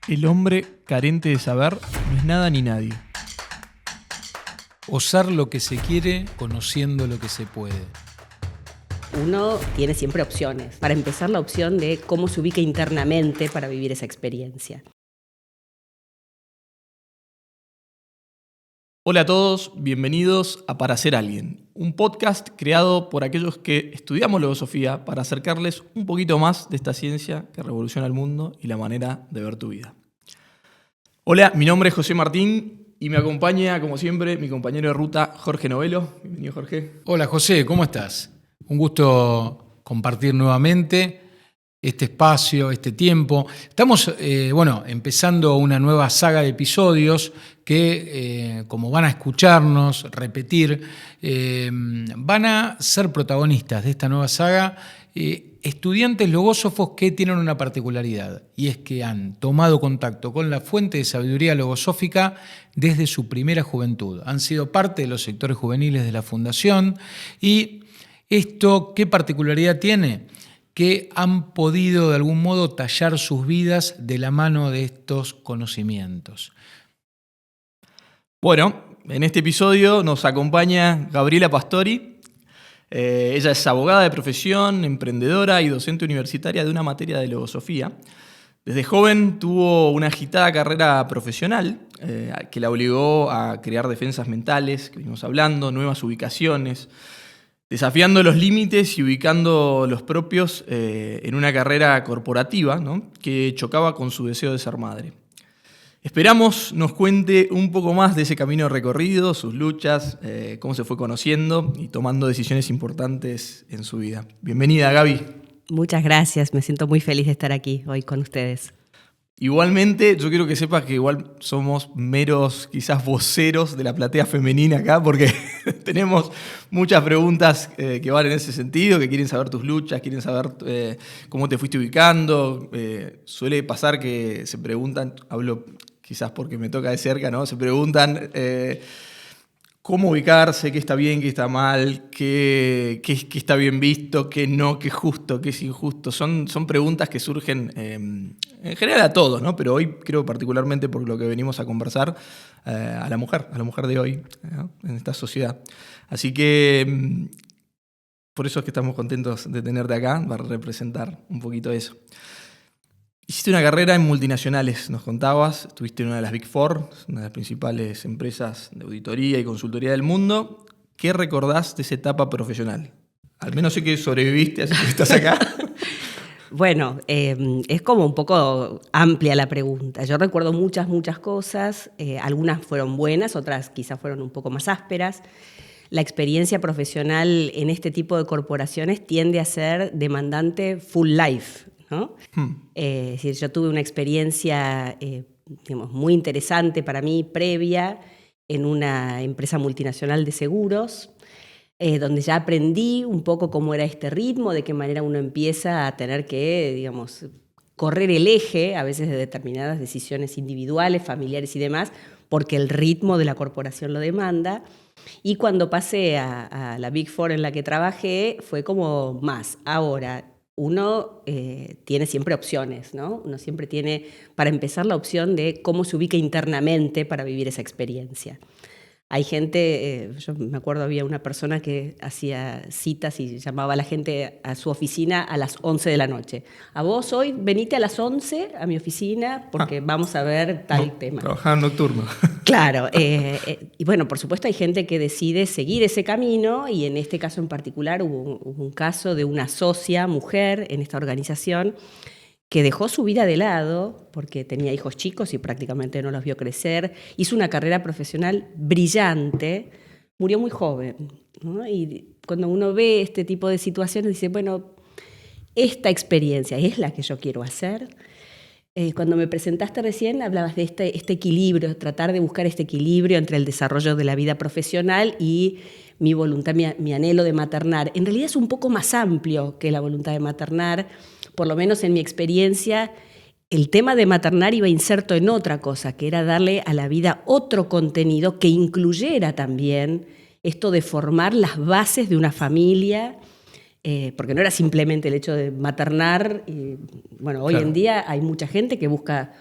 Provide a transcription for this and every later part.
El hombre carente de saber no es nada ni nadie. Osar lo que se quiere conociendo lo que se puede. Uno tiene siempre opciones. Para empezar, la opción de cómo se ubica internamente para vivir esa experiencia. Hola a todos, bienvenidos a Para Ser Alguien, un podcast creado por aquellos que estudiamos logosofía para acercarles un poquito más de esta ciencia que revoluciona el mundo y la manera de ver tu vida. Hola, mi nombre es José Martín y me acompaña, como siempre, mi compañero de ruta, Jorge Novelo. Bienvenido, Jorge. Hola José, ¿cómo estás? Un gusto compartir nuevamente este espacio, este tiempo. Estamos empezando una nueva saga de episodios que, como van a escucharnos, repetir, van a ser protagonistas de esta nueva saga estudiantes logósofos que tienen una particularidad, y es que han tomado contacto con la fuente de sabiduría logosófica desde su primera juventud. Han sido parte de los sectores juveniles de la Fundación. ¿Y esto qué particularidad tiene? Que han podido de algún modo tallar sus vidas de la mano de estos conocimientos. Bueno, en este episodio nos acompaña Gabriela Pastori. Ella es abogada de profesión, emprendedora y docente universitaria de una materia de logosofía. Desde joven tuvo una agitada carrera profesional que la obligó a crear defensas mentales, que venimos hablando, nuevas ubicaciones, desafiando los límites y ubicando los propios en una carrera corporativa, ¿no?, que chocaba con su deseo de ser madre. Esperamos nos cuente un poco más de ese camino recorrido, sus luchas, cómo se fue conociendo y tomando decisiones importantes en su vida. Bienvenida, Gaby. Muchas gracias, me siento muy feliz de estar aquí hoy con ustedes. Igualmente, yo quiero que sepas que igual somos meros, quizás voceros de la platea femenina acá, porque tenemos muchas preguntas que van en ese sentido, que quieren saber tus luchas, quieren saber cómo te fuiste ubicando. Suele pasar que se preguntan, hablo quizás porque me toca de cerca, ¿no? Se preguntan cómo ubicarse, qué está bien, qué está mal, qué está bien visto, qué no, qué es justo, qué es injusto. Son preguntas que surgen en general a todos, ¿no? Pero hoy creo particularmente por lo que venimos a conversar, a la mujer de hoy, ¿no?, en esta sociedad. Así que por eso es que estamos contentos de tenerte acá, para representar un poquito eso. Hiciste una carrera en multinacionales, nos contabas, estuviste en una de las Big Four, una de las principales empresas de auditoría y consultoría del mundo. ¿Qué recordás de esa etapa profesional? Al menos sé que sobreviviste, así que estás acá. Bueno, es como un poco amplia la pregunta. Yo recuerdo muchas cosas, algunas fueron buenas, otras quizás fueron un poco más ásperas. La experiencia profesional en este tipo de corporaciones tiende a ser demandante full life, ¿no? Es decir, yo tuve una experiencia muy interesante para mí previa en una empresa multinacional de seguros, donde ya aprendí un poco cómo era este ritmo, de qué manera uno empieza a tener que, correr el eje a veces de determinadas decisiones individuales, familiares y demás, porque el ritmo de la corporación lo demanda. Y cuando pasé a la Big Four en la que trabajé, fue como más. Ahora, uno tiene siempre opciones, ¿no? Uno siempre tiene, para empezar, la opción de cómo se ubica internamente para vivir esa experiencia. Hay gente, yo me acuerdo, había una persona que hacía citas y llamaba a la gente a su oficina a las 11 de la noche. A vos hoy, venite a las 11 a mi oficina porque vamos a ver tal tema. Trabajar nocturno. Claro, y bueno, por supuesto hay gente que decide seguir ese camino, y en este caso en particular hubo un caso de una socia mujer en esta organización que dejó su vida de lado porque tenía hijos chicos y prácticamente no los vio crecer, hizo una carrera profesional brillante, murió muy joven, ¿no? Y cuando uno ve este tipo de situaciones dice, bueno, esta experiencia es la que yo quiero hacer. Cuando me presentaste recién hablabas de este equilibrio, tratar de buscar este equilibrio entre el desarrollo de la vida profesional y mi voluntad, mi anhelo de maternar. En realidad es un poco más amplio que la voluntad de maternar. Por lo menos en mi experiencia, el tema de maternar iba inserto en otra cosa, que era darle a la vida otro contenido que incluyera también esto de formar las bases de una familia, porque no era simplemente el hecho de maternar. Hoy en día hay mucha gente que busca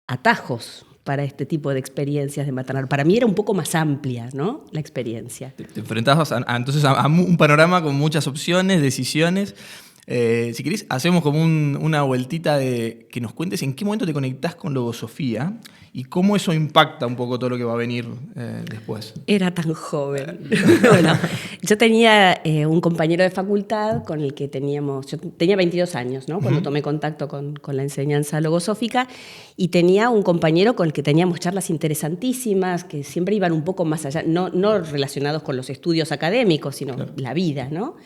atajos para este tipo de experiencias de maternal. Para mí era un poco más amplia, ¿no?, la experiencia. Te enfrentabas entonces a un panorama con muchas opciones, decisiones. Si querés, hacemos como una vueltita de que nos cuentes en qué momento te conectás con logosofía y cómo eso impacta un poco todo lo que va a venir después. Era tan joven. Bueno, yo tenía un compañero de facultad con el que yo tenía 22 años, ¿no?, cuando tomé contacto con la enseñanza logosófica, y tenía un compañero con el que teníamos charlas interesantísimas que siempre iban un poco más allá, no relacionados con los estudios académicos, sino la vida, ¿no?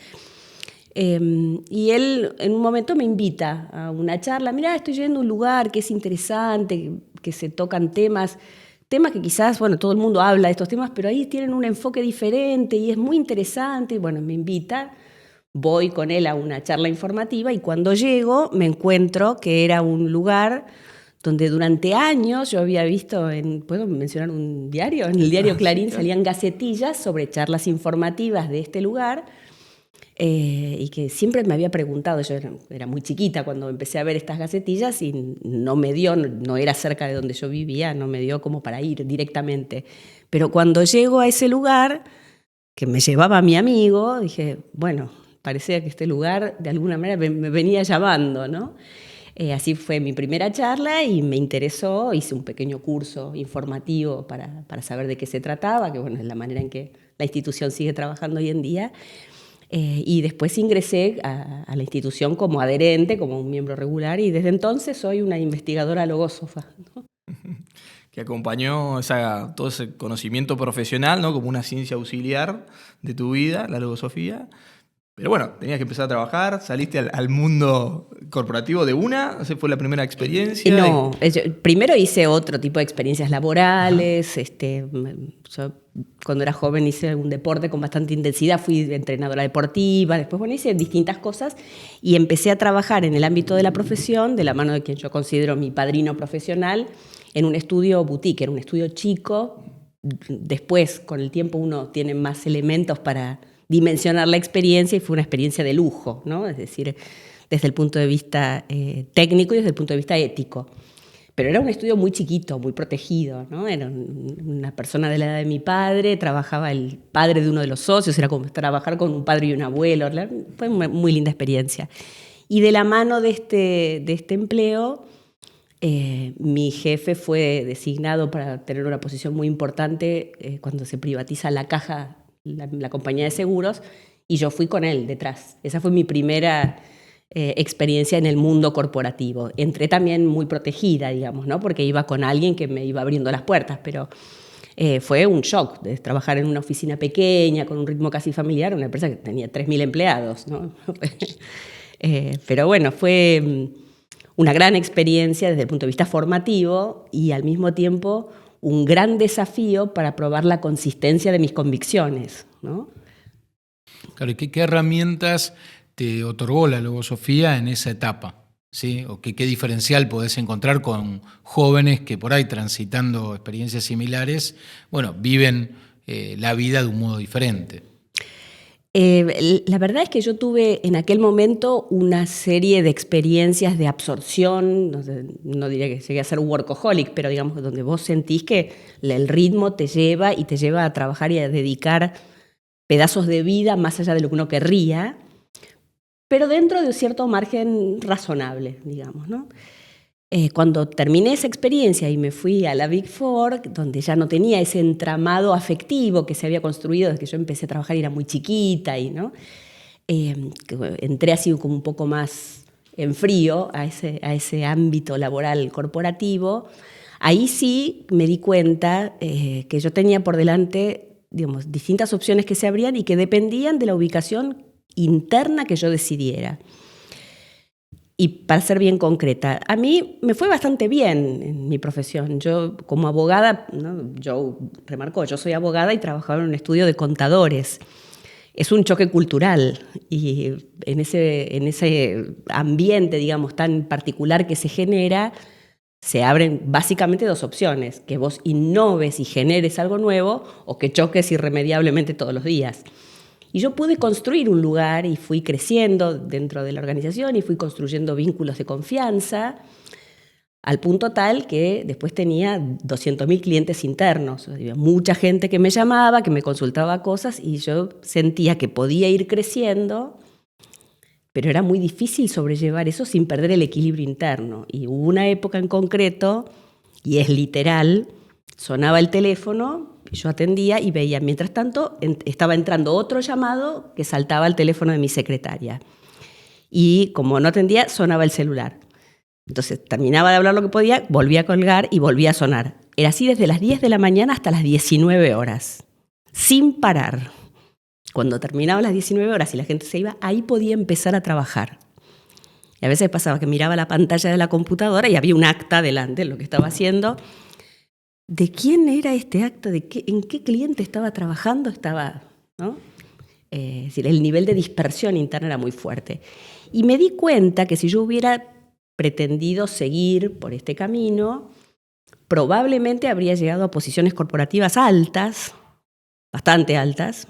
Y él en un momento me invita a una charla. Mirá, estoy yendo a un lugar que es interesante, que se tocan temas que quizás, bueno, todo el mundo habla de estos temas, pero ahí tienen un enfoque diferente y es muy interesante. Y bueno, me invita, voy con él a una charla informativa y cuando llego me encuentro que era un lugar donde durante años yo había visto, ¿puedo mencionar un diario? En el diario Clarín salían gacetillas sobre charlas informativas de este lugar. Y que siempre me había preguntado, yo era muy chiquita cuando empecé a ver estas gacetillas y no era cerca de donde yo vivía, no me dio como para ir directamente. Pero cuando llego a ese lugar, que me llevaba mi amigo, dije, bueno, parecía que este lugar de alguna manera me venía llamando, ¿no? Así fue mi primera charla y me interesó, hice un pequeño curso informativo para saber de qué se trataba, que bueno, es la manera en que la institución sigue trabajando hoy en día. Y después ingresé a la institución como adherente, como un miembro regular, y desde entonces soy una investigadora logósofa, ¿no? Que acompañó todo ese conocimiento profesional, ¿no?, como una ciencia auxiliar de tu vida, la logosofía. Pero bueno, tenías que empezar a trabajar, saliste al mundo corporativo de una, esa fue la primera experiencia. No, primero hice otro tipo de experiencias laborales. Yo cuando era joven hice algún deporte con bastante intensidad, fui entrenadora deportiva, después bueno, hice distintas cosas y empecé a trabajar en el ámbito de la profesión, de la mano de quien yo considero mi padrino profesional, en un estudio boutique, era un estudio chico. Después, con el tiempo, uno tiene más elementos para dimensionar la experiencia y fue una experiencia de lujo, ¿no? Es decir, desde el punto de vista técnico y desde el punto de vista ético. Pero era un estudio muy chiquito, muy protegido, ¿no? Era una persona de la edad de mi padre, trabajaba el padre de uno de los socios, era como trabajar con un padre y un abuelo. Fue una muy linda experiencia. Y de la mano de este empleo, mi jefe fue designado para tener una posición muy importante cuando se privatiza la Caja, la compañía de seguros, y yo fui con él detrás. Esa fue mi primera experiencia en el mundo corporativo. Entré también muy protegida, digamos, ¿no?, porque iba con alguien que me iba abriendo las puertas, pero fue un shock de trabajar en una oficina pequeña, con un ritmo casi familiar, una empresa que tenía 3.000 empleados, ¿no? Pero bueno, fue una gran experiencia desde el punto de vista formativo y al mismo tiempo un gran desafío para probar la consistencia de mis convicciones, ¿no? Claro, ¿y qué herramientas te otorgó la logosofía en esa etapa? ¿Sí? ¿O qué diferencial podés encontrar con jóvenes que por ahí transitando experiencias similares, bueno, viven la vida de un modo diferente? La verdad es que yo tuve en aquel momento una serie de experiencias de absorción, no diría que llegué a ser workaholic, pero digamos donde vos sentís que el ritmo te lleva a trabajar y a dedicar pedazos de vida más allá de lo que uno querría, pero dentro de un cierto margen razonable, digamos, ¿no? Cuando terminé esa experiencia y me fui a la Big Four, donde ya no tenía ese entramado afectivo que se había construido desde que yo empecé a trabajar y era muy chiquita, ¿no? Entré así como un poco más en frío a ese ámbito laboral corporativo. Ahí sí me di cuenta que yo tenía por delante, digamos, distintas opciones que se abrían y que dependían de la ubicación interna que yo decidiera. Y para ser bien concreta, a mí me fue bastante bien en mi profesión. Yo como abogada, ¿no? Yo soy abogada y trabajaba en un estudio de contadores. Es un choque cultural y en ese ambiente, digamos, tan particular que se genera, se abren básicamente dos opciones: que vos innoves y generes algo nuevo o que choques irremediablemente todos los días. Y yo pude construir un lugar y fui creciendo dentro de la organización y fui construyendo vínculos de confianza al punto tal que después tenía 200.000 clientes internos. Había mucha gente que me llamaba, que me consultaba cosas y yo sentía que podía ir creciendo, pero era muy difícil sobrellevar eso sin perder el equilibrio interno. Y hubo una época en concreto, y es literal, sonaba el teléfono, yo atendía y veía, mientras tanto estaba entrando otro llamado que saltaba al teléfono de mi secretaria. Y como no atendía, sonaba el celular. Entonces terminaba de hablar lo que podía, volvía a colgar y volvía a sonar. Era así desde las 10 de la mañana hasta las 19 horas, sin parar. Cuando terminaba las 19 horas y la gente se iba, ahí podía empezar a trabajar. Y a veces pasaba que miraba la pantalla de la computadora y había un acta delante de lo que estaba haciendo. ¿De quién era este acta? ¿En qué cliente estaba trabajando? ¿No? Es decir, el nivel de dispersión interna era muy fuerte. Y me di cuenta que si yo hubiera pretendido seguir por este camino, probablemente habría llegado a posiciones corporativas altas, bastante altas,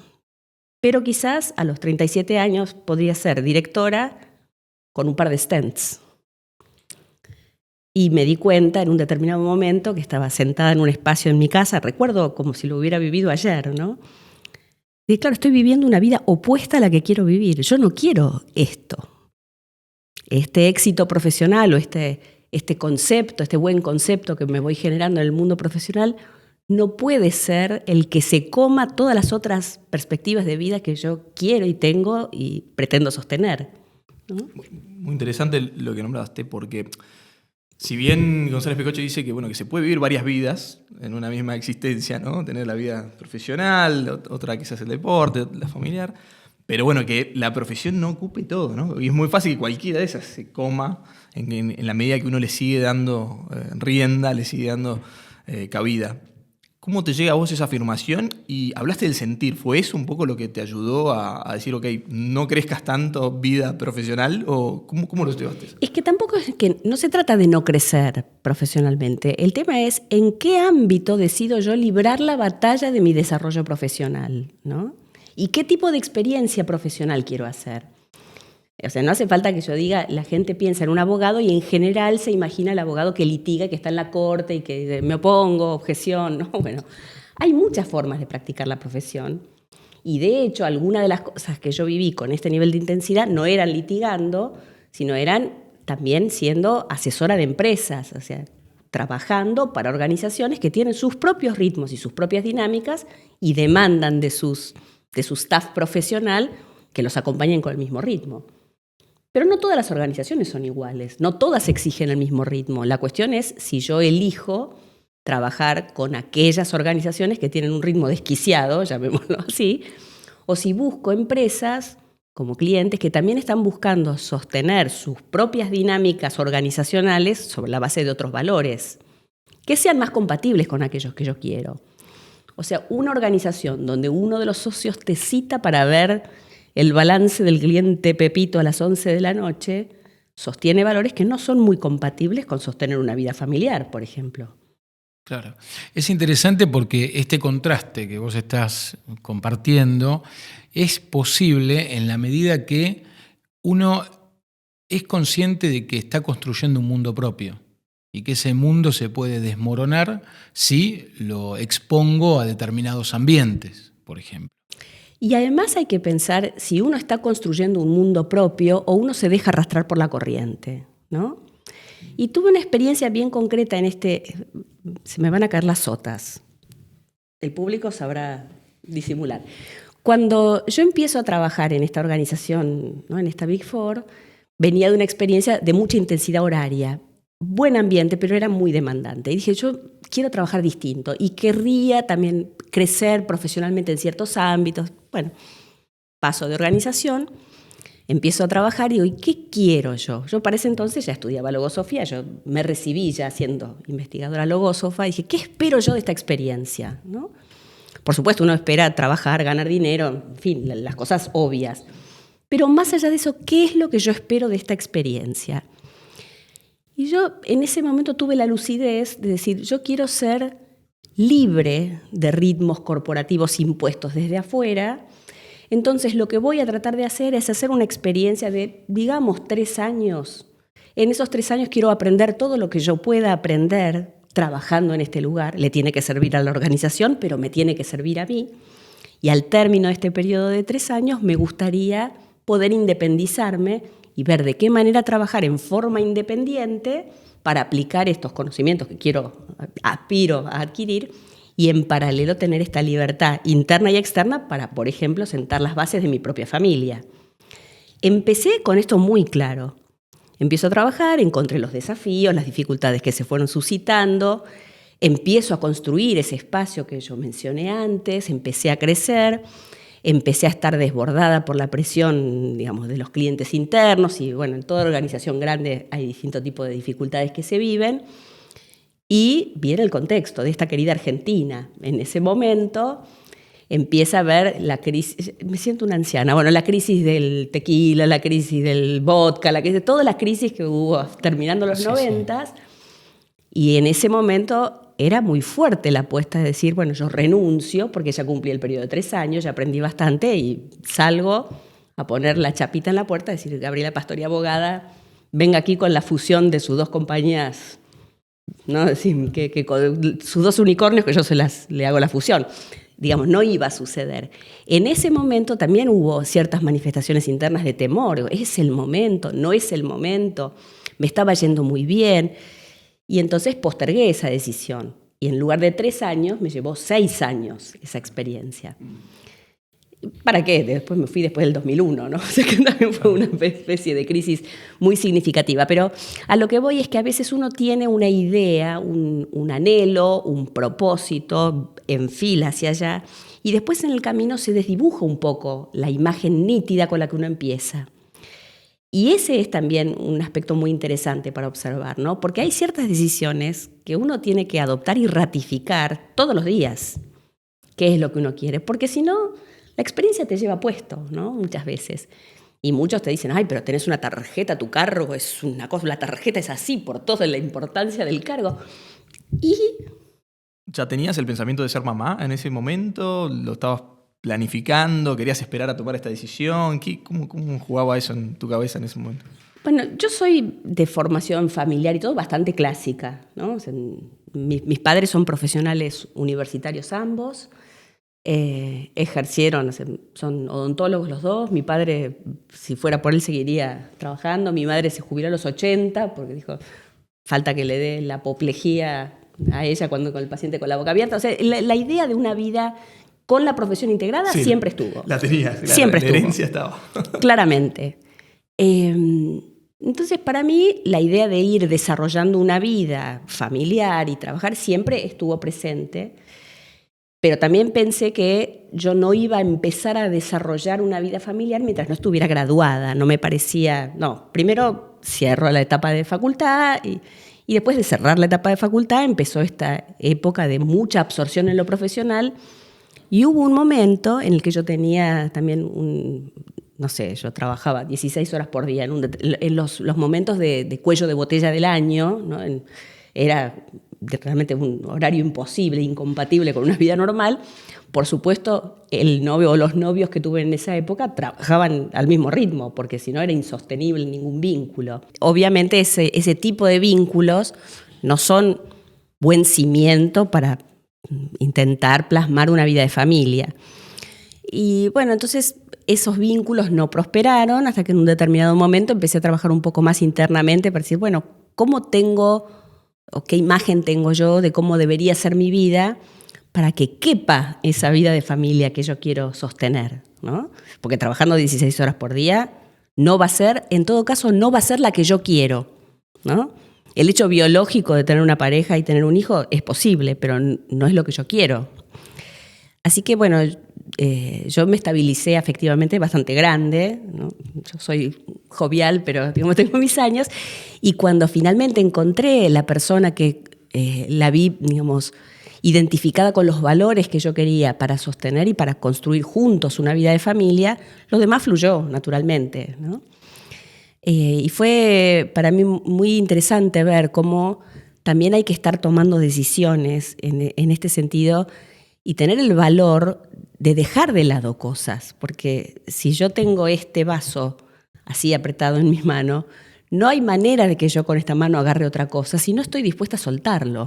pero quizás a los 37 años podría ser directora con un par de stents. Y me di cuenta en un determinado momento que estaba sentada en un espacio en mi casa, recuerdo como si lo hubiera vivido ayer, ¿no? Y claro, estoy viviendo una vida opuesta a la que quiero vivir. Yo no quiero esto. Este éxito profesional o este concepto, este buen concepto que me voy generando en el mundo profesional, no puede ser el que se coma todas las otras perspectivas de vida que yo quiero y tengo y pretendo sostener, ¿no? Muy interesante lo que nombraste, porque si bien González Pecoche dice que, que se puede vivir varias vidas en una misma existencia, ¿no? Tener la vida profesional, otra quizás el deporte, la familiar, pero que la profesión no ocupe todo, ¿no? Y es muy fácil que cualquiera de esas se coma en la medida que uno le sigue dando rienda, le sigue dando cabida. ¿Cómo te llega a vos esa afirmación? Y hablaste del sentir. ¿Fue eso un poco lo que te ayudó a decir, ok, no crezcas tanto vida profesional? ¿O cómo lo llevaste? Es que tampoco es que no se trata de no crecer profesionalmente. El tema es en qué ámbito decido yo librar la batalla de mi desarrollo profesional, ¿no? ¿Y qué tipo de experiencia profesional quiero hacer? O sea, no hace falta que yo diga, la gente piensa en un abogado y en general se imagina el abogado que litiga, que está en la corte y que me opongo, objeción, ¿no? Bueno, hay muchas formas de practicar la profesión y de hecho algunas de las cosas que yo viví con este nivel de intensidad no eran litigando, sino eran también siendo asesora de empresas, o sea, trabajando para organizaciones que tienen sus propios ritmos y sus propias dinámicas y demandan de su staff profesional que los acompañen con el mismo ritmo. Pero no todas las organizaciones son iguales, no todas exigen el mismo ritmo. La cuestión es si yo elijo trabajar con aquellas organizaciones que tienen un ritmo desquiciado, llamémoslo así, o si busco empresas como clientes que también están buscando sostener sus propias dinámicas organizacionales sobre la base de otros valores, que sean más compatibles con aquellos que yo quiero. O sea, una organización donde uno de los socios te cita para ver el balance del cliente Pepito a las 11 de la noche, sostiene valores que no son muy compatibles con sostener una vida familiar, por ejemplo. Claro. Es interesante porque este contraste que vos estás compartiendo es posible en la medida que uno es consciente de que está construyendo un mundo propio y que ese mundo se puede desmoronar si lo expongo a determinados ambientes, por ejemplo. Y además hay que pensar si uno está construyendo un mundo propio o uno se deja arrastrar por la corriente, ¿no? Y tuve una experiencia bien concreta en se me van a caer las sotas. El público sabrá disimular. Cuando yo empiezo a trabajar en esta organización, ¿no? En esta Big Four, venía de una experiencia de mucha intensidad horaria. Buen ambiente, pero era muy demandante. Y dije, yo quiero trabajar distinto y querría también crecer profesionalmente en ciertos ámbitos. Bueno, paso de organización, empiezo a trabajar y digo, ¿y qué quiero yo? Yo para ese entonces ya estudiaba logosofía, yo me recibí ya siendo investigadora logósofa y dije, ¿qué espero yo de esta experiencia? ¿No? Por supuesto, uno espera trabajar, ganar dinero, en fin, las cosas obvias. Pero más allá de eso, ¿qué es lo que yo espero de esta experiencia? Y yo en ese momento tuve la lucidez de decir, yo quiero ser libre de ritmos corporativos impuestos desde afuera. Entonces lo que voy a tratar de hacer es hacer una experiencia de, digamos, 3 años En esos 3 años quiero aprender todo lo que yo pueda aprender trabajando en este lugar. Le tiene que servir a la organización, pero me tiene que servir a mí. Y al término de este periodo de 3 años me gustaría poder independizarme y ver de qué manera trabajar en forma independiente para aplicar estos conocimientos que aspiro a adquirir, y en paralelo tener esta libertad interna y externa para, por ejemplo, sentar las bases de mi propia familia. Empecé con esto muy claro. Empiezo a trabajar, encontré los desafíos, las dificultades que se fueron suscitando, empiezo a construir ese espacio que yo mencioné antes, empecé a crecer, empecé a estar desbordada por la presión, digamos, de los clientes internos y, bueno, en toda organización grande hay distintos tipos de dificultades que se viven. Y viene el contexto de esta querida Argentina. En ese momento empieza a ver la crisis, me siento una anciana, bueno, la crisis del tequila, la crisis del vodka, todas las crisis que hubo terminando los 90s. Y en ese momento era muy fuerte la apuesta de decir, bueno, yo renuncio porque ya cumplí el periodo de 3 años, ya aprendí bastante y salgo a poner la chapita en la puerta, decir, Gabriela Pastori, abogada, venga aquí con la fusión de sus 2 compañías, ¿no? Decir, que con sus 2 unicornios que yo le hago la fusión. Digamos, no iba a suceder. En ese momento también hubo ciertas manifestaciones internas de temor. ¿Es el momento? ¿No es el momento? Me estaba yendo muy bien. Y entonces postergué esa decisión. Y en lugar de 3 años, me llevó 6 años esa experiencia. ¿Para qué? Después me fui después del 2001, ¿no? O sea que también fue una especie de crisis muy significativa. Pero a lo que voy es que a veces uno tiene una idea, un anhelo, un propósito, enfila hacia allá, y después en el camino se desdibuja un poco la imagen nítida con la que uno empieza. Y ese es también un aspecto muy interesante para observar, ¿no? Porque hay ciertas decisiones que uno tiene que adoptar y ratificar todos los días, qué es lo que uno quiere, porque si no, la experiencia te lleva puesto, ¿no? Muchas veces. Y muchos te dicen, ay, pero tenés una tarjeta, tu cargo es una cosa, la tarjeta es así por toda la importancia del cargo. Y... ¿Ya tenías el pensamiento de ser mamá en ese momento? ¿Lo estabas planificando? ¿Querías esperar a tomar esta decisión? ¿Cómo jugaba eso en tu cabeza en ese momento? Bueno, yo soy de formación familiar y todo bastante clásica, ¿no? O sea, mis padres son profesionales universitarios ambos, ejercieron, o sea, son odontólogos los 2. Mi padre, si fuera por él, seguiría trabajando. Mi madre se jubiló a los 80 porque dijo, falta que le dé la apoplejía a ella con el paciente con la boca abierta. O sea, la idea de una vida con la profesión integrada siempre estuvo. La tenías, siempre la estuvo. herencia estaba. Claramente. Entonces, para mí, la idea de ir desarrollando una vida familiar y trabajar siempre estuvo presente, pero también pensé que yo no iba a empezar a desarrollar una vida familiar mientras no estuviera graduada. No me parecía... No, primero cierro la etapa de facultad y después de cerrar la etapa de facultad empezó esta época de mucha absorción en lo profesional y hubo un momento en el que yo tenía también no sé, yo trabajaba 16 horas por día en los momentos de cuello de botella del año, ¿no? Era realmente un horario imposible, incompatible con una vida normal. Por supuesto, el novio o los novios que tuve en esa época trabajaban al mismo ritmo, porque si no era insostenible ningún vínculo. Obviamente ese tipo de vínculos no son buen cimiento para intentar plasmar una vida de familia. Y bueno, entonces esos vínculos no prosperaron hasta que en un determinado momento empecé a trabajar un poco más internamente para decir, bueno, ¿cómo tengo o qué imagen tengo yo de cómo debería ser mi vida para que quepa esa vida de familia que yo quiero sostener, ¿no? Porque trabajando 16 horas por día no va a ser, en todo caso, no va a ser la que yo quiero, ¿no? El hecho biológico de tener una pareja y tener un hijo es posible, pero no es lo que yo quiero. Así que, bueno, yo me estabilicé afectivamente bastante grande, ¿no? Yo soy jovial, pero digamos, tengo mis años, y cuando finalmente encontré la persona que la vi, digamos, identificada con los valores que yo quería para sostener y para construir juntos una vida de familia, lo demás fluyó naturalmente, ¿no? Y fue para mí muy interesante ver cómo también hay que estar tomando decisiones en este sentido y tener el valor de dejar de lado cosas, porque si yo tengo este vaso así apretado en mis manos, no hay manera de que yo con esta mano agarre otra cosa si no estoy dispuesta a soltarlo.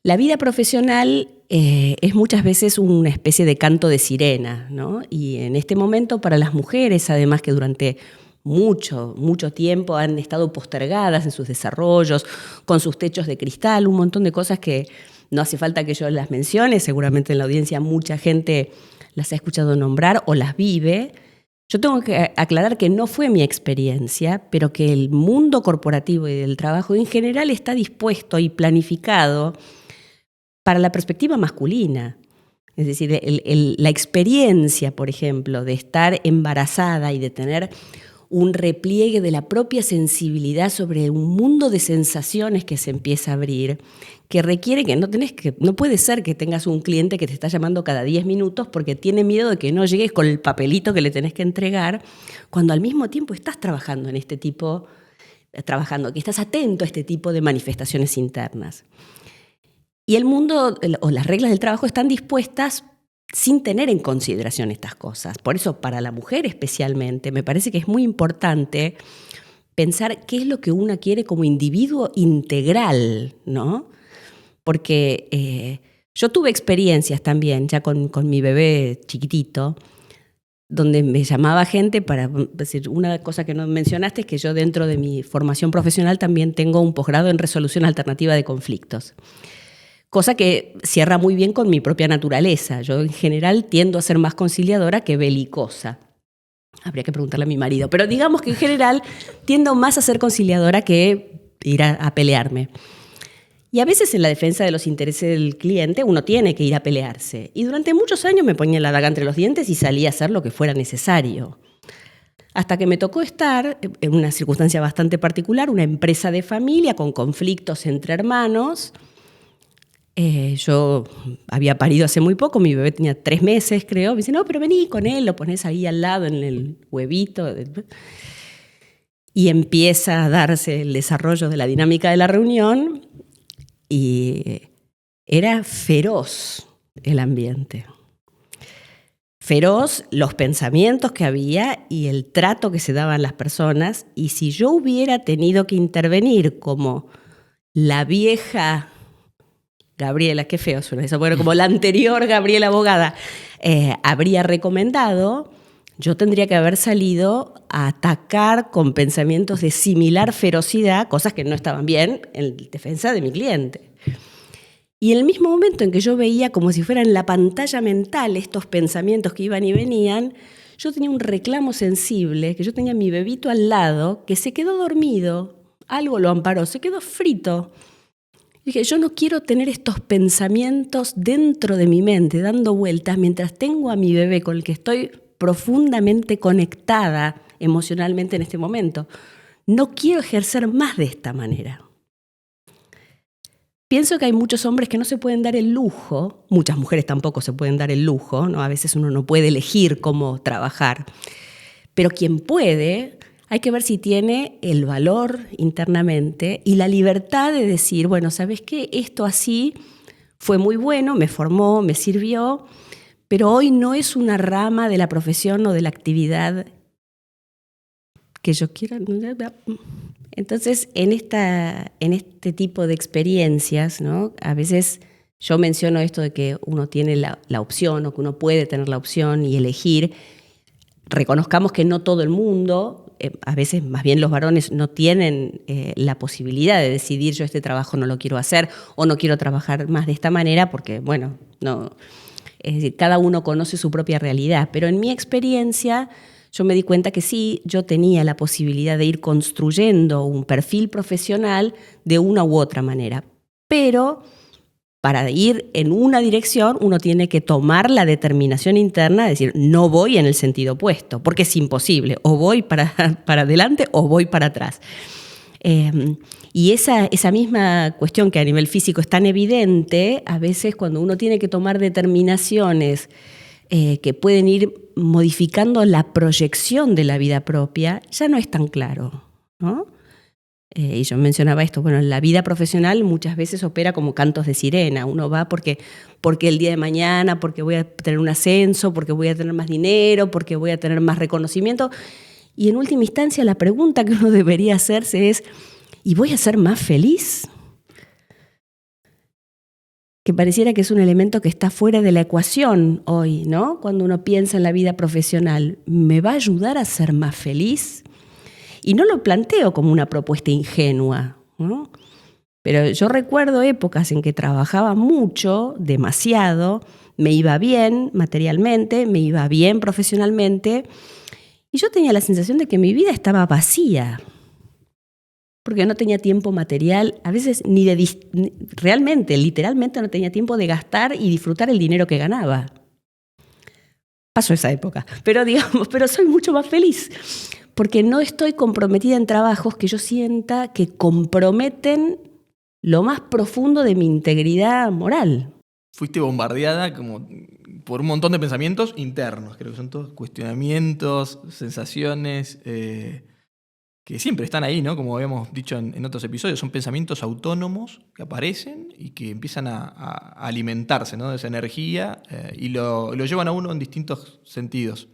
La vida profesional es muchas veces una especie de canto de sirena, ¿no? Y en este momento para las mujeres, además que durante mucho tiempo han estado postergadas en sus desarrollos, con sus techos de cristal, un montón de cosas que no hace falta que yo las mencione, seguramente en la audiencia mucha gente las ha escuchado nombrar o las vive. Yo tengo que aclarar que no fue mi experiencia, pero que el mundo corporativo y del trabajo en general está dispuesto y planificado para la perspectiva masculina. Es decir, la experiencia, por ejemplo, de estar embarazada y de tener un repliegue de la propia sensibilidad sobre un mundo de sensaciones que se empieza a abrir, que requiere que no puede ser que tengas un cliente que te está llamando cada 10 minutos porque tiene miedo de que no llegues con el papelito que le tenés que entregar, cuando al mismo tiempo estás trabajando que estás atento a este tipo de manifestaciones internas. Y el mundo o las reglas del trabajo están dispuestas sin tener en consideración estas cosas. Por eso, para la mujer especialmente, me parece que es muy importante pensar qué es lo que una quiere como individuo integral, ¿no? Porque yo tuve experiencias también, ya con mi bebé chiquitito, donde me llamaba gente para decir, una cosa que no mencionaste es que yo dentro de mi formación profesional también tengo un posgrado en resolución alternativa de conflictos. Cosa que cierra muy bien con mi propia naturaleza. Yo en general tiendo a ser más conciliadora que belicosa. Habría que preguntarle a mi marido, pero digamos que en general tiendo más a ser conciliadora que ir a pelearme. Y a veces en la defensa de los intereses del cliente uno tiene que ir a pelearse. Y durante muchos años me ponía la daga entre los dientes y salía a hacer lo que fuera necesario. Hasta que me tocó estar en una circunstancia bastante particular, una empresa de familia con conflictos entre hermanos. Yo había parido hace muy poco, mi bebé tenía 3 meses, creo. Me dice, no, pero vení con él, lo pones ahí al lado en el huevito. Y empieza a darse el desarrollo de la dinámica de la reunión y era feroz el ambiente. Feroz los pensamientos que había y el trato que se daban las personas. Y si yo hubiera tenido que intervenir como la vieja Gabriela, qué feo suena eso, bueno, como la anterior Gabriela abogada, habría recomendado, yo tendría que haber salido a atacar con pensamientos de similar ferocidad, cosas que no estaban bien en defensa de mi cliente. Y en el mismo momento en que yo veía como si fueran la pantalla mental estos pensamientos que iban y venían, yo tenía un reclamo sensible, que yo tenía a mi bebito al lado, que se quedó dormido, algo lo amparó, se quedó frito. Dije, yo no quiero tener estos pensamientos dentro de mi mente, dando vueltas, mientras tengo a mi bebé con el que estoy profundamente conectada emocionalmente en este momento. No quiero ejercer más de esta manera. Pienso que hay muchos hombres que no se pueden dar el lujo, muchas mujeres tampoco se pueden dar el lujo, ¿no? A veces uno no puede elegir cómo trabajar, pero quien puede, hay que ver si tiene el valor internamente y la libertad de decir, bueno, ¿sabes qué? Esto así fue muy bueno, me formó, me sirvió, pero hoy no es una rama de la profesión o de la actividad que yo quiera. Entonces, en este tipo de experiencias, ¿no? A veces yo menciono esto de que uno tiene la opción o que uno puede tener la opción y elegir. Reconozcamos que no todo el mundo, a veces más bien los varones no tienen la posibilidad de decidir yo este trabajo no lo quiero hacer o no quiero trabajar más de esta manera porque, bueno, no, es decir, cada uno conoce su propia realidad. Pero en mi experiencia yo me di cuenta que sí, yo tenía la posibilidad de ir construyendo un perfil profesional de una u otra manera. Pero para ir en una dirección, uno tiene que tomar la determinación interna de decir, no voy en el sentido opuesto, porque es imposible. O voy para adelante o voy para atrás. Y esa misma cuestión que a nivel físico es tan evidente, a veces cuando uno tiene que tomar determinaciones que pueden ir modificando la proyección de la vida propia, ya no es tan claro, ¿no? Y yo mencionaba esto, bueno, la vida profesional muchas veces opera como cantos de sirena. Uno va porque el día de mañana, porque voy a tener un ascenso, porque voy a tener más dinero, porque voy a tener más reconocimiento. Y en última instancia, la pregunta que uno debería hacerse es, ¿y voy a ser más feliz? Que pareciera que es un elemento que está fuera de la ecuación hoy, ¿no? Cuando uno piensa en la vida profesional, ¿me va a ayudar a ser más feliz? Y no lo planteo como una propuesta ingenua, ¿no? Pero yo recuerdo épocas en que trabajaba mucho, demasiado, me iba bien materialmente, me iba bien profesionalmente, y yo tenía la sensación de que mi vida estaba vacía, porque no tenía tiempo material, a veces realmente, literalmente no tenía tiempo de gastar y disfrutar el dinero que ganaba. Pasó esa época, pero soy mucho más feliz, porque no estoy comprometida en trabajos que yo sienta que comprometen lo más profundo de mi integridad moral. Fuiste bombardeada como por un montón de pensamientos internos, creo que son todos cuestionamientos, sensaciones que siempre están ahí, ¿no? Como habíamos dicho en otros episodios, son pensamientos autónomos que aparecen y que empiezan a alimentarse, ¿no? De esa energía y lo llevan a uno en distintos sentidos.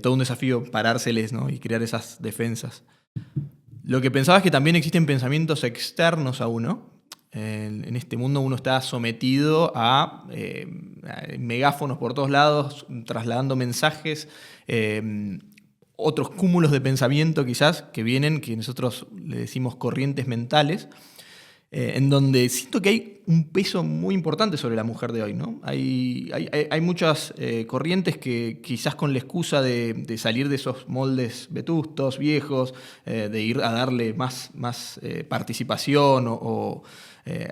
Todo un desafío parárseles, ¿no? Y crear esas defensas. Lo que pensaba es que también existen pensamientos externos a uno. En este mundo uno está sometido a megáfonos por todos lados, trasladando mensajes, otros cúmulos de pensamiento quizás que vienen, que nosotros le decimos corrientes mentales, en donde siento que hay un peso muy importante sobre la mujer de hoy, ¿no? Hay muchas corrientes que quizás con la excusa de salir de esos moldes vetustos, viejos, de ir a darle más participación o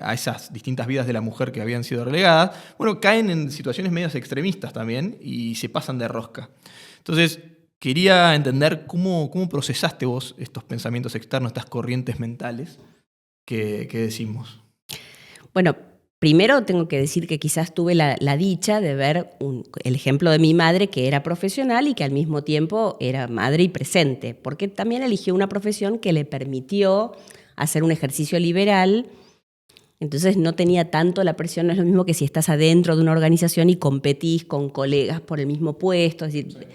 a esas distintas vidas de la mujer que habían sido relegadas, bueno, caen en situaciones medias extremistas también y se pasan de rosca. Entonces, quería entender cómo procesaste vos estos pensamientos externos, estas corrientes mentales que decimos. Bueno, primero tengo que decir que quizás tuve la dicha de ver el ejemplo de mi madre, que era profesional y que al mismo tiempo era madre y presente, porque también eligió una profesión que le permitió hacer un ejercicio liberal. Entonces no tenía tanto la presión, no es lo mismo que si estás adentro de una organización y competís con colegas por el mismo puesto. Es decir,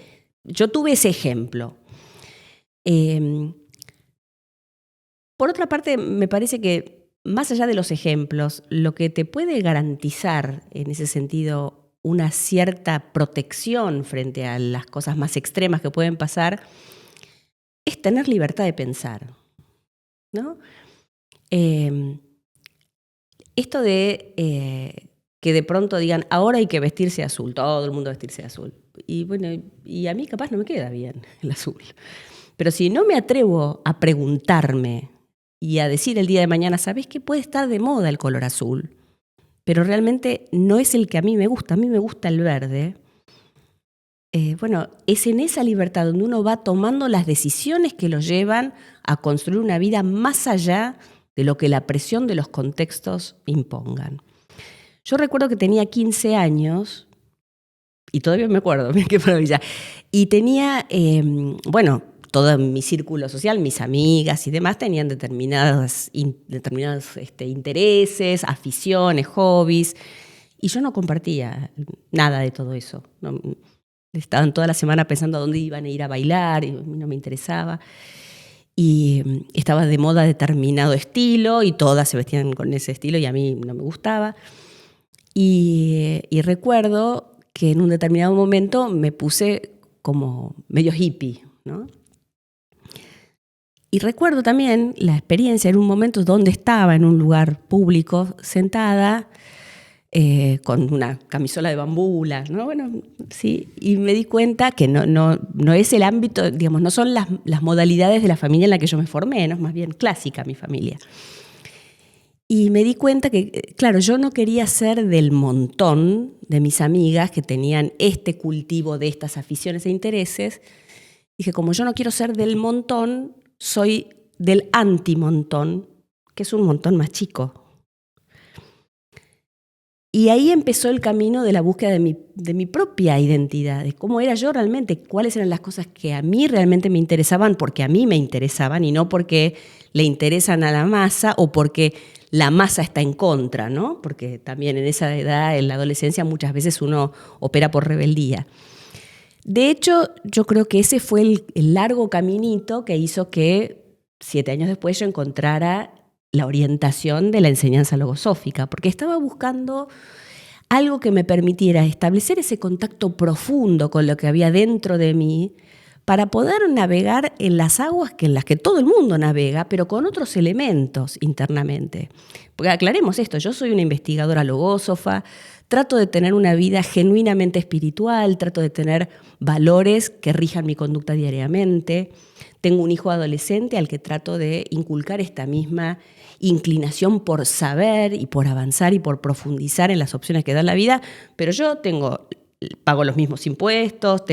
yo tuve ese ejemplo. Por otra parte, me parece que más allá de los ejemplos, lo que te puede garantizar en ese sentido una cierta protección frente a las cosas más extremas que pueden pasar es tener libertad de pensar, ¿no? Esto de que de pronto digan, ahora hay que vestirse azul, todo el mundo vestirse azul. Y bueno, y a mí capaz no me queda bien el azul. Pero si no me atrevo a preguntarme y a decir el día de mañana, ¿sabés qué? Puede estar de moda el color azul, pero realmente no es el que a mí me gusta el verde. Bueno, es en esa libertad donde uno va tomando las decisiones que lo llevan a construir una vida más allá de lo que la presión de los contextos impongan. Yo recuerdo que tenía 15 años, y todavía me acuerdo, mira qué maravilla, y tenía, todo mi círculo social, mis amigas y demás, tenían determinados intereses, aficiones, hobbies, y yo no compartía nada de todo eso. No, estaban toda la semana pensando a dónde iban a ir a bailar, y no me interesaba. Y estaba de moda determinado estilo, y todas se vestían con ese estilo, y a mí no me gustaba. Y recuerdo que en un determinado momento me puse como medio hippie, ¿no? Y recuerdo también la experiencia en un momento donde estaba en un lugar público sentada con una camisola de bambula, ¿no? Bueno, sí, y me di cuenta que no es el ámbito, digamos, no son las modalidades de la familia en la que yo me formé, ¿no? Es más bien clásica mi familia. Y me di cuenta que, claro, yo no quería ser del montón de mis amigas que tenían este cultivo de estas aficiones e intereses. Dije, como yo no quiero ser del montón, soy del antimontón, que es un montón más chico. Y ahí empezó el camino de la búsqueda de mi propia identidad, de cómo era yo realmente, cuáles eran las cosas que a mí realmente me interesaban, porque a mí me interesaban y no porque le interesan a la masa o porque la masa está en contra, ¿no? Porque también en esa edad, en la adolescencia, muchas veces uno opera por rebeldía. De hecho, yo creo que ese fue el largo caminito que hizo que 7 años después yo encontrara la orientación de la enseñanza logosófica, porque estaba buscando algo que me permitiera establecer ese contacto profundo con lo que había dentro de mí para poder navegar en las aguas en las que todo el mundo navega, pero con otros elementos internamente. Porque aclaremos esto, yo soy una investigadora logósofa, trato de tener una vida genuinamente espiritual, trato de tener valores que rijan mi conducta diariamente. Tengo un hijo adolescente al que trato de inculcar esta misma inclinación por saber y por avanzar y por profundizar en las opciones que da la vida, pero yo pago los mismos impuestos,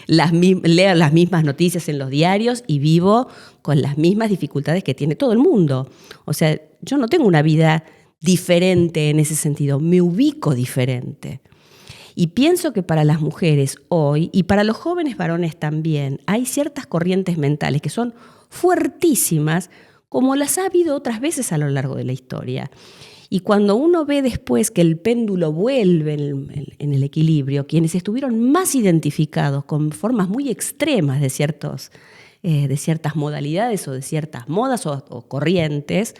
leo las mismas noticias en los diarios y vivo con las mismas dificultades que tiene todo el mundo. O sea, yo no tengo una vida diferente en ese sentido, me ubico diferente. Y pienso que para las mujeres hoy, y para los jóvenes varones también, hay ciertas corrientes mentales que son fuertísimas, como las ha habido otras veces a lo largo de la historia. Y cuando uno ve después que el péndulo vuelve en el equilibrio, quienes estuvieron más identificados con formas muy extremas de ciertas modalidades o de ciertas modas o corrientes,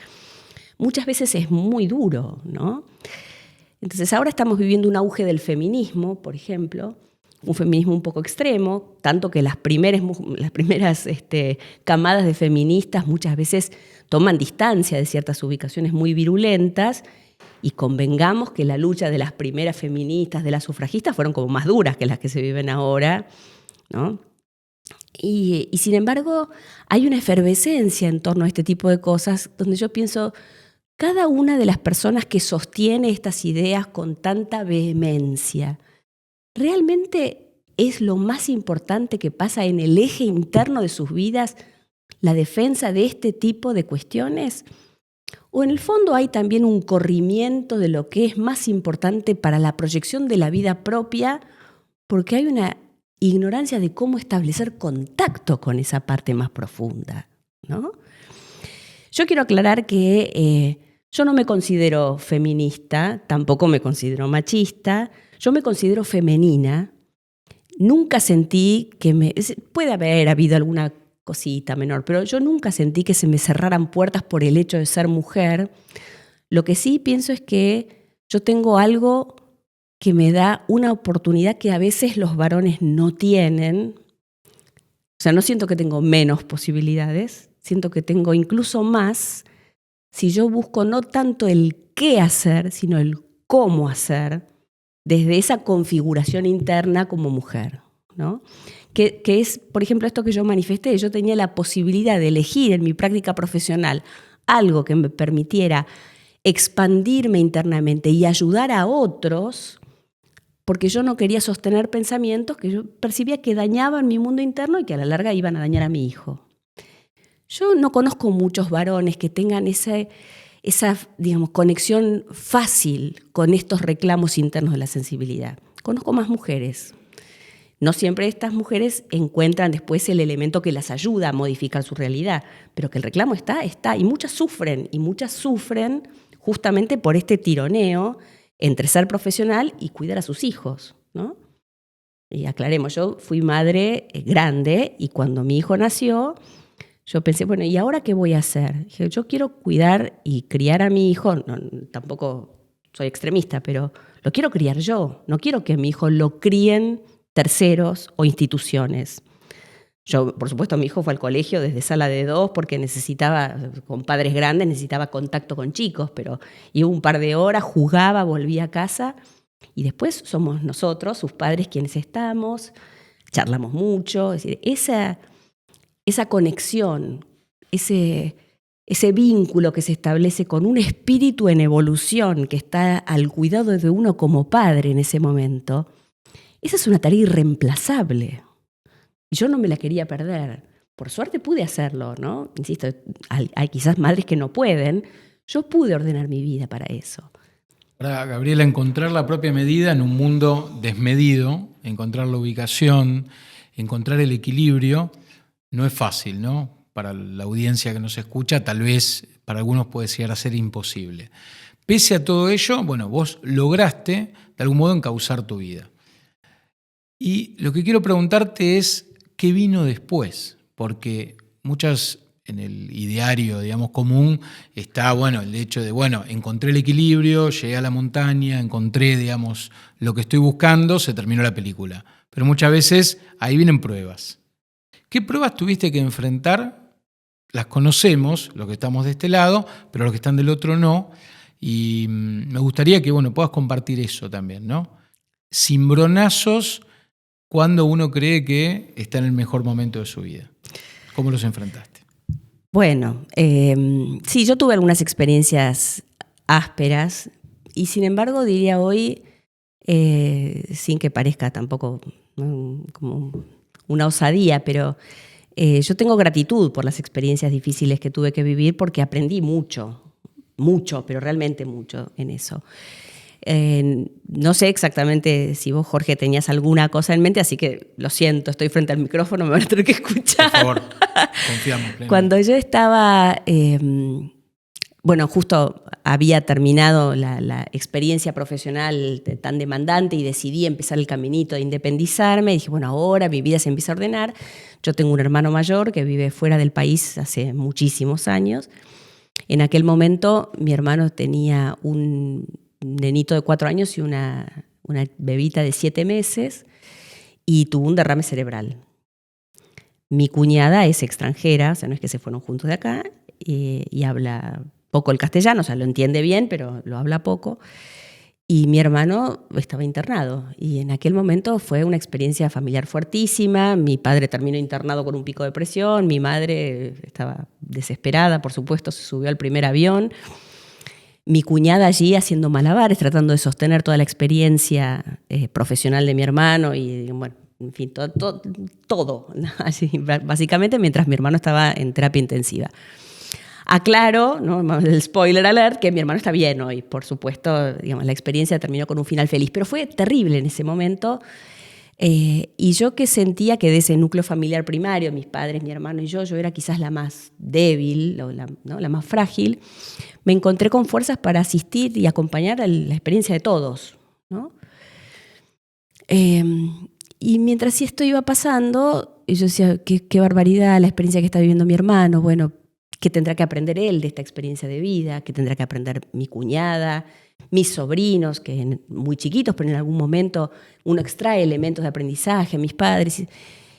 muchas veces es muy duro, ¿no? Entonces ahora estamos viviendo un auge del feminismo, por ejemplo, un feminismo un poco extremo, tanto que las primeras camadas de feministas muchas veces toman distancia de ciertas ubicaciones muy virulentas, y convengamos que la lucha de las primeras feministas, de las sufragistas, fueron como más duras que las que se viven ahora, ¿no? Y sin embargo hay una efervescencia en torno a este tipo de cosas donde yo pienso, cada una de las personas que sostiene estas ideas con tanta vehemencia, ¿realmente es lo más importante que pasa en el eje interno de sus vidas la defensa de este tipo de cuestiones? ¿O en el fondo hay también un corrimiento de lo que es más importante para la proyección de la vida propia, porque hay una ignorancia de cómo establecer contacto con esa parte más profunda, ¿no? Yo quiero aclarar que yo no me considero feminista, tampoco me considero machista, yo me considero femenina. Nunca sentí puede haber habido alguna cosita menor, pero yo nunca sentí que se me cerraran puertas por el hecho de ser mujer. Lo que sí pienso es que yo tengo algo que me da una oportunidad que a veces los varones no tienen. O sea, no siento que tengo menos posibilidades, siento que tengo incluso más si yo busco no tanto el qué hacer, sino el cómo hacer desde esa configuración interna como mujer, ¿no? Que es, por ejemplo, esto que yo manifesté. Yo tenía la posibilidad de elegir en mi práctica profesional algo que me permitiera expandirme internamente y ayudar a otros, porque yo no quería sostener pensamientos que yo percibía que dañaban mi mundo interno y que a la larga iban a dañar a mi hijo. Yo no conozco muchos varones que tengan esa conexión fácil con estos reclamos internos de la sensibilidad. Conozco más mujeres. No siempre estas mujeres encuentran después el elemento que las ayuda a modificar su realidad, pero que el reclamo está, y muchas sufren justamente por este tironeo entre ser profesional y cuidar a sus hijos, ¿no? Y aclaremos, yo fui madre grande y cuando mi hijo nació, yo pensé, bueno, ¿y ahora qué voy a hacer? Dije, yo quiero cuidar y criar a mi hijo, no, tampoco soy extremista, pero lo quiero criar yo, no quiero que a mi hijo lo críen terceros o instituciones. Yo, por supuesto, mi hijo fue al colegio desde sala de 2 porque con padres grandes, necesitaba contacto con chicos, pero iba un par de horas, jugaba, volvía a casa y después somos nosotros, sus padres, quienes estamos, charlamos mucho. Es decir, esa conexión, ese vínculo que se establece con un espíritu en evolución que está al cuidado de uno como padre en ese momento, esa es una tarea irreemplazable. Y yo no me la quería perder. Por suerte pude hacerlo, ¿no? Insisto, hay quizás madres que no pueden. Yo pude ordenar mi vida para eso. Para Gabriela, encontrar la propia medida en un mundo desmedido, encontrar la ubicación, encontrar el equilibrio, no es fácil, ¿no? Para la audiencia que nos escucha, tal vez para algunos puede llegar a ser imposible. Pese a todo ello, bueno, vos lograste de algún modo encauzar tu vida. Y lo que quiero preguntarte es, ¿qué vino después? Porque muchas, en el ideario, digamos, común, está, bueno, el hecho de, bueno, encontré el equilibrio, llegué a la montaña, encontré, digamos, lo que estoy buscando, se terminó la película. Pero muchas veces ahí vienen pruebas. ¿Qué pruebas tuviste que enfrentar? Las conocemos, los que estamos de este lado, pero los que están del otro no. Y me gustaría que, bueno, puedas compartir eso también, ¿no? Cimbronazos cuando uno cree que está en el mejor momento de su vida. ¿Cómo los enfrentaste? Bueno, sí, yo tuve algunas experiencias ásperas y sin embargo diría hoy, sin que parezca tampoco, ¿no?, como una osadía, pero yo tengo gratitud por las experiencias difíciles que tuve que vivir porque aprendí mucho, pero realmente mucho en eso. No sé exactamente si vos, Jorge, tenías alguna cosa en mente, así que lo siento, estoy frente al micrófono, me van a tener que escuchar. Por favor, confiamos plenamente. Cuando yo estaba, bueno, justo había terminado la experiencia profesional tan demandante y decidí empezar el caminito de independizarme. Dije, bueno, ahora mi vida se empieza a ordenar. Yo tengo un hermano mayor que vive fuera del país hace muchísimos años. En aquel momento mi hermano tenía un nenito de 4 años y una bebita de 7 meses y tuvo un derrame cerebral. Mi cuñada es extranjera, o sea, no es que se fueron juntos de acá, y habla poco el castellano, o sea, lo entiende bien, pero lo habla poco. Y mi hermano estaba internado y en aquel momento fue una experiencia familiar fuertísima. Mi padre terminó internado con un pico de presión, mi madre estaba desesperada, por supuesto, se subió al primer avión. Mi cuñada allí haciendo malabares, tratando de sostener toda la experiencia profesional de mi hermano y, bueno, en fin, todo así, básicamente mientras mi hermano estaba en terapia intensiva. Aclaro, ¿no?, el spoiler alert, que mi hermano está bien hoy, por supuesto, digamos, la experiencia terminó con un final feliz, pero fue terrible en ese momento. Y yo que sentía que de ese núcleo familiar primario, mis padres, mi hermano y yo era quizás la más débil, ¿no?, la más frágil, me encontré con fuerzas para asistir y acompañar a la experiencia de todos, ¿no? Y mientras sí esto iba pasando, yo decía, qué barbaridad la experiencia que está viviendo mi hermano, bueno, ¿qué tendrá que aprender él de esta experiencia de vida? ¿Qué tendrá que aprender mi cuñada? Mis sobrinos, que muy chiquitos, pero en algún momento uno extrae elementos de aprendizaje, mis padres.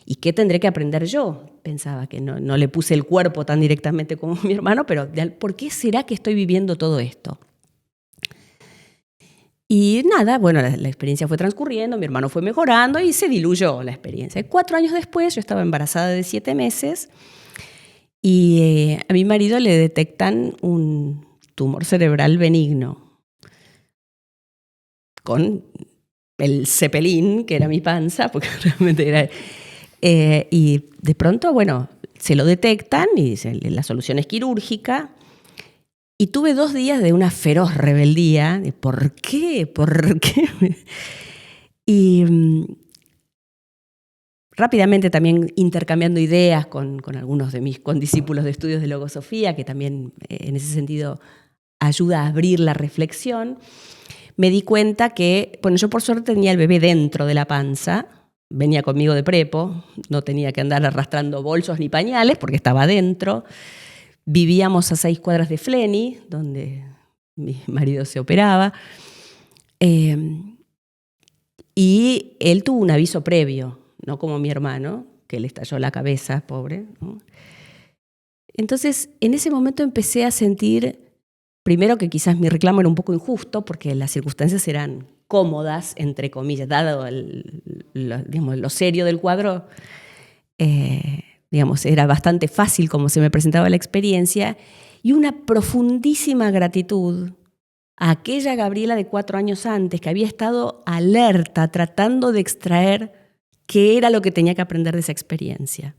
¿Y qué tendré que aprender yo? Pensaba que no le puse el cuerpo tan directamente como mi hermano, pero ¿por qué será que estoy viviendo todo esto? Y nada, bueno, la experiencia fue transcurriendo, mi hermano fue mejorando y se diluyó la experiencia. 4 años después, yo estaba embarazada de 7 meses y a mi marido le detectan un tumor cerebral benigno con el cepelín, que era mi panza, porque realmente era... y de pronto, bueno, se lo detectan y dicen, la solución es quirúrgica. Y tuve 2 días de una feroz rebeldía, de ¿por qué? ¿Por qué? Y rápidamente también intercambiando ideas con algunos de mis condiscípulos de estudios de logosofía, que también en ese sentido ayuda a abrir la reflexión, me di cuenta que, bueno, yo por suerte tenía el bebé dentro de la panza, venía conmigo de prepo, no tenía que andar arrastrando bolsos ni pañales porque estaba dentro. Vivíamos a 6 cuadras de Fleni, donde mi marido se operaba, y él tuvo un aviso previo, no como mi hermano, que le estalló la cabeza, pobre, ¿no? Entonces, en ese momento empecé a sentir, primero que quizás mi reclamo era un poco injusto, porque las circunstancias eran cómodas, entre comillas, dado lo serio del cuadro, digamos, era bastante fácil como se me presentaba la experiencia, y una profundísima gratitud a aquella Gabriela de 4 años antes, que había estado alerta, tratando de extraer qué era lo que tenía que aprender de esa experiencia.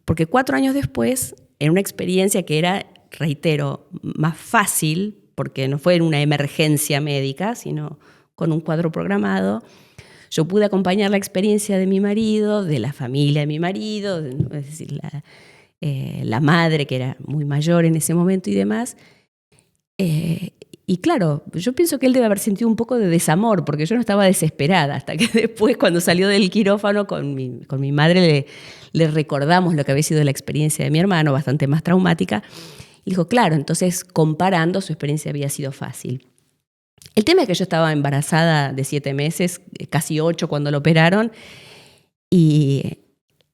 Porque 4 años después, en una experiencia que era, reitero, más fácil, porque no fue en una emergencia médica, sino con un cuadro programado, yo pude acompañar la experiencia de mi marido, de la familia de mi marido, es decir, la madre, que era muy mayor en ese momento y demás, Y claro, yo pienso que él debe haber sentido un poco de desamor, porque yo no estaba desesperada, hasta que después, cuando salió del quirófano, con mi madre le recordamos lo que había sido la experiencia de mi hermano, bastante más traumática. Y dijo, claro, entonces comparando, su experiencia había sido fácil. El tema es que yo estaba embarazada de 7 meses, casi 8 cuando lo operaron, y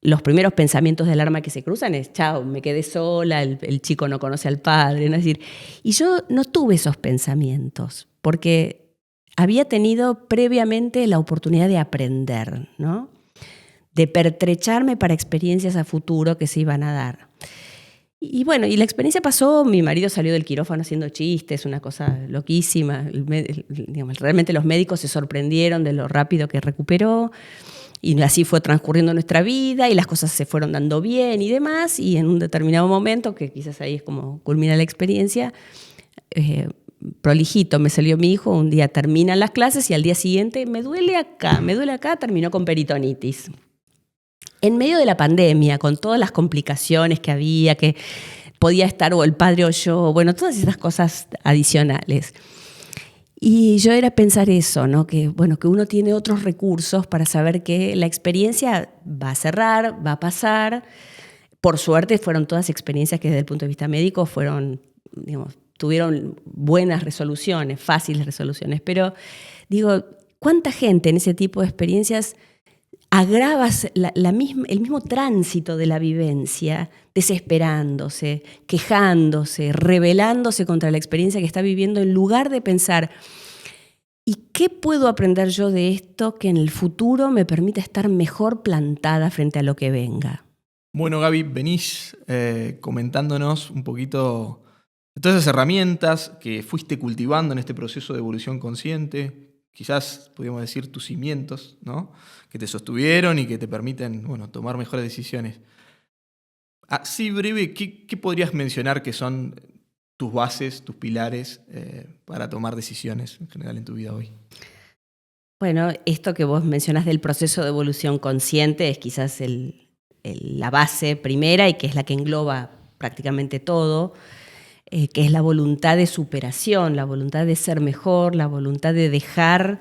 los primeros pensamientos de alarma que se cruzan es, chao, me quedé sola, el chico no conoce al padre, ¿no? Es decir, y yo no tuve esos pensamientos, porque había tenido previamente la oportunidad de aprender, ¿no? De pertrecharme para experiencias a futuro que se iban a dar. Y bueno, y la experiencia pasó, mi marido salió del quirófano haciendo chistes, una cosa loquísima. Realmente los médicos se sorprendieron de lo rápido que recuperó, y así fue transcurriendo nuestra vida, y las cosas se fueron dando bien y demás, y en un determinado momento, que quizás ahí es como culmina la experiencia, prolijito, me salió mi hijo, un día terminan las clases y al día siguiente me duele acá, terminó con peritonitis. En medio de la pandemia, con todas las complicaciones que había, que podía estar o el padre o yo, bueno, todas esas cosas adicionales. Y yo era pensar eso, ¿no? Que uno tiene otros recursos para saber que la experiencia va a cerrar, va a pasar. Por suerte fueron todas experiencias que desde el punto de vista médico tuvieron buenas resoluciones, fáciles resoluciones. Pero digo, ¿cuánta gente en ese tipo de experiencias agravas el mismo tránsito de la vivencia, desesperándose, quejándose, rebelándose contra la experiencia que está viviendo, en lugar de pensar, ¿y qué puedo aprender yo de esto que en el futuro me permita estar mejor plantada frente a lo que venga? Bueno, Gaby, venís comentándonos un poquito de todas esas herramientas que fuiste cultivando en este proceso de evolución consciente. Quizás podríamos decir tus cimientos, ¿no? Que te sostuvieron y que te permiten, tomar mejores decisiones. Así breve, ¿qué podrías mencionar que son tus bases, tus pilares para tomar decisiones en general en tu vida hoy? Bueno, esto que vos mencionás del proceso de evolución consciente es quizás la base primera, y que es la que engloba prácticamente todo. Que es la voluntad de superación, la voluntad de ser mejor, la voluntad de dejar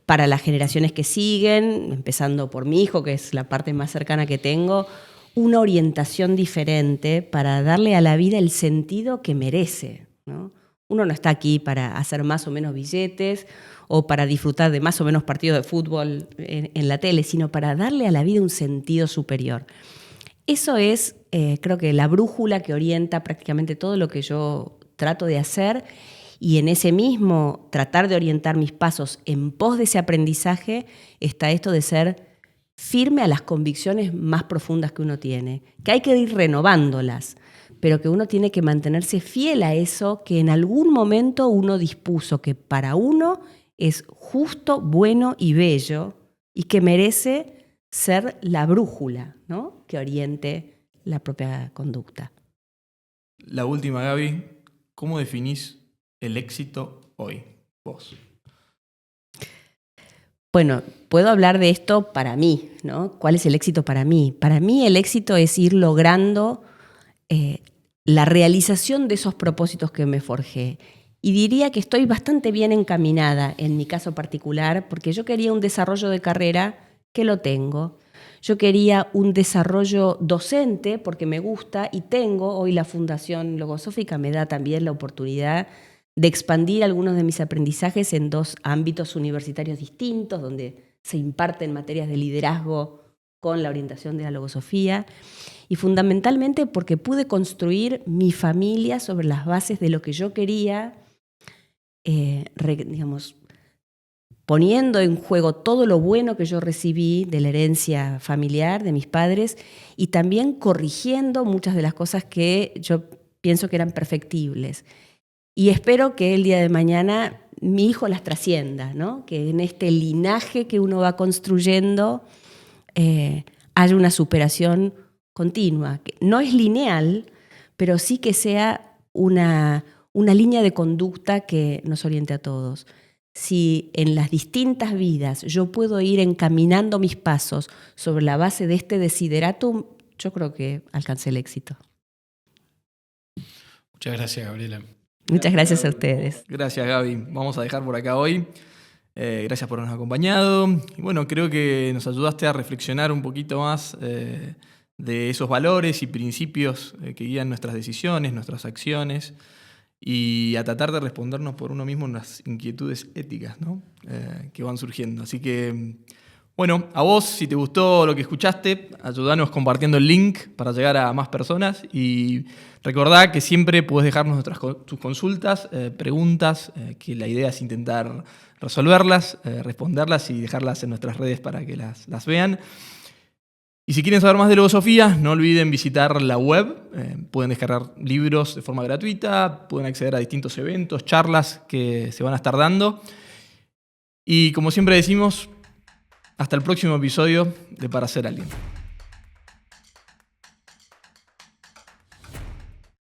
para las generaciones que siguen, empezando por mi hijo, que es la parte más cercana que tengo, una orientación diferente para darle a la vida el sentido que merece, ¿no? Uno no está aquí para hacer más o menos billetes o para disfrutar de más o menos partidos de fútbol en la tele, sino para darle a la vida un sentido superior. Eso es, creo que la brújula que orienta prácticamente todo lo que yo trato de hacer, y en ese mismo tratar de orientar mis pasos en pos de ese aprendizaje está esto de ser firme a las convicciones más profundas que uno tiene, que hay que ir renovándolas, pero que uno tiene que mantenerse fiel a eso que en algún momento uno dispuso que para uno es justo, bueno y bello, y que merece ser la brújula, ¿no?, que oriente la propia conducta. La última, Gaby, ¿cómo definís el éxito hoy, vos? Bueno, puedo hablar de esto para mí, ¿no? ¿Cuál es el éxito para mí? Para mí el éxito es ir logrando la realización de esos propósitos que me forjé. Y diría que estoy bastante bien encaminada en mi caso particular, porque yo quería un desarrollo de carrera que lo tengo. Yo quería un desarrollo docente porque me gusta y tengo. Hoy la Fundación Logosófica me da también la oportunidad de expandir algunos de mis aprendizajes en 2 ámbitos universitarios distintos, donde se imparten materias de liderazgo con la orientación de la logosofía, y fundamentalmente porque pude construir mi familia sobre las bases de lo que yo quería, poniendo en juego todo lo bueno que yo recibí de la herencia familiar de mis padres, y también corrigiendo muchas de las cosas que yo pienso que eran perfectibles. Y espero que el día de mañana mi hijo las trascienda, ¿no? Que en este linaje que uno va construyendo haya una superación continua. Que no es lineal, pero sí que sea una línea de conducta que nos oriente a todos. Si en las distintas vidas yo puedo ir encaminando mis pasos sobre la base de este desideratum, yo creo que alcancé el éxito. Muchas gracias, Gabriela. Muchas gracias a ustedes. Gracias, Gaby. Vamos a dejar por acá hoy. Gracias por habernos acompañado. Y bueno, creo que nos ayudaste a reflexionar un poquito más de esos valores y principios que guían nuestras decisiones, nuestras acciones, y a tratar de respondernos por uno mismo unas inquietudes éticas, ¿no? Que van surgiendo. Así que, bueno, a vos, si te gustó lo que escuchaste, ayudanos compartiendo el link para llegar a más personas, y recordá que siempre podés dejarnos tus consultas, preguntas, que la idea es intentar resolverlas, responderlas y dejarlas en nuestras redes para que las vean. Y si quieren saber más de Logosofía, no olviden visitar la web. Pueden descargar libros de forma gratuita, pueden acceder a distintos eventos, charlas que se van a estar dando. Y como siempre decimos, hasta el próximo episodio de Para Ser Alguien.